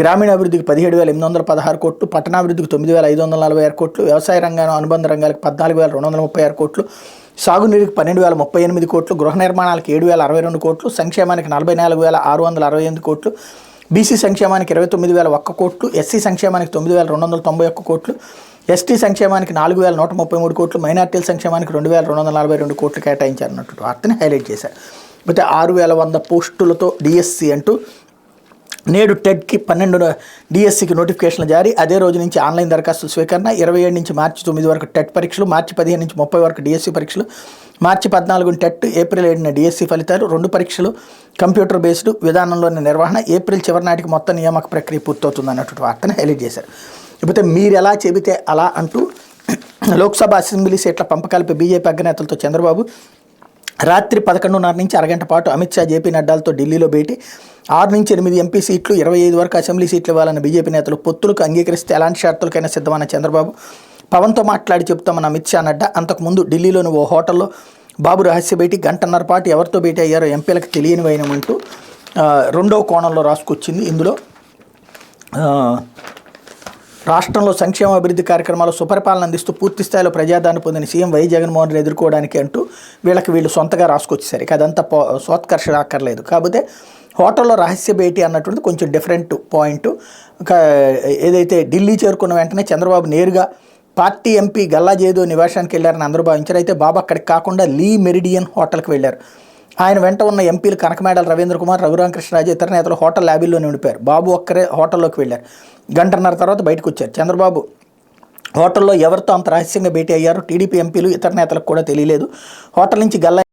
గ్రామీణాభివృద్ధికి 17,816 కోట్లు, పట్టణాభివృద్ధికి 9,546 కోట్లు, వ్యవసాయ రంగం అనుబంధ రంగాలకు 14,236 కోట్లు, సాగునీరుకి 12,038 కోట్లు, గృహ నిర్మాణాలకు 7,062 కోట్లు, సంక్షేమానికి 44,668 కోట్లు, బీసీ సంక్షేమానికి 29,001 కోట్లు, ఎస్సీ సంక్షేమానికి 9,291 కోట్లు, ఎస్టీ సంక్షేమానికి 4,133 కోట్లు, మైనార్టీల సంక్షేమానికి 2,242 కోట్లు కేటాయించారన్నట్టు వార్తని హైలైట్ చేశారు. అయితే 6,100 పోస్టులతో డిఎస్సి అంటూ నేడు టెట్కి 12 డిఎస్సికి నోటిఫికేషన్లు జారీ. అదే రోజు నుంచి ఆన్లైన్ దరఖాస్తుల స్వీకరణ. 27 నుంచి మార్చి 9 వరకు టెట్ పరీక్షలు, మార్చి 15 నుంచి 30 వరకు డిఎస్సి పరీక్షలు, మార్చి 14 టెట్, ఏప్రిల్ 7 డిఎస్సి ఫలితాలు. 2 పరీక్షలు కంప్యూటర్ బేస్డ్ విధానంలోని నిర్వహణ. ఏప్రిల్ చివరి నాటికి మొత్తం నియామక ప్రక్రియ పూర్తవుతుంది అన్నటువంటి వార్తను హైలైట్ చేశారు. ఇకపోతే మీరు ఎలా చెబితే అలా అంటూ లోక్సభ అసెంబ్లీ సీట్ల పంపకాలపై బీజేపీ అగ్రనేతలతో చంద్రబాబు రాత్రి 11:30 నుంచి అరగంట పాటు అమిత్ షా, జేపీ నడ్డాలతో ఢిల్లీలో భేటీ. 6 నుంచి 8 ఎంపీ సీట్లు, 25 వరకు అసెంబ్లీ సీట్లు ఇవ్వాలన్న బీజేపీ నేతలు. పొత్తులకు అంగీకరిస్తే ఎలాంటి షరతులకైనా సిద్ధమన్న చంద్రబాబు. పవన్తో మాట్లాడి చెబుతామన్న అమిత్ షా, నడ్డా. అంతకుముందు ఢిల్లీలోని ఓ హోటల్లో బాబు రహస్య భేటీ. గంటన్నర పాటు ఎవరితో భేటీ అయ్యారో ఎంపీలకు తెలియని వైనమంటూ రెండవ కోణంలో రాసుకొచ్చింది. ఇందులో రాష్ట్రంలో సంక్షేమ అభివృద్ధి కార్యక్రమాలు సుపరిపాలన అందిస్తూ పూర్తి స్థాయిలో ప్రజాదరణ పొందిన సీఎం వై జగన్మోహన్ రెడ్డి ఎదుర్కోవడానికి అంటూ వీళ్ళు సొంతగా రాసుకొచ్చేసరికి ఇక అదంతా సోత్కర్ష అక్కర్లేదు. కాకపోతే హోటల్లో రహస్య భేటీ అన్నటువంటిది కొంచెం డిఫరెంట్ పాయింట్. ఏదైతే ఢిల్లీ చేరుకున్న వెంటనే చంద్రబాబు నేరుగా పార్టీ ఎంపీ గల్లా జయదేవ్ నివాసానికి వెళ్ళారని అందరూ భావించారు. అయితే బాబు అక్కడికి కాకుండా లీ మెరిడియన్ హోటల్కి వెళ్ళారు. ఆయన వెంట ఉన్న ఎంపీలు కనకమేడల రవీంద్ర కుమార్, రఘురామకృష్ణరాజు, ఇతర నేతలు హోటల్ ల్యాబీల్లోనే ఉండిపోయారు. బాబు ఒక్కరే హోటల్లోకి వెళ్ళారు. గంటన్నర తర్వాత బయటకు వచ్చారు. చంద్రబాబు హోటల్లో ఎవరితో అంత రహస్యంగా భేటీ అయ్యారో టీడీపీ ఎంపీలు, ఇతర నేతలకు కూడా తెలియలేదు. హోటల్ నుంచి గల్లా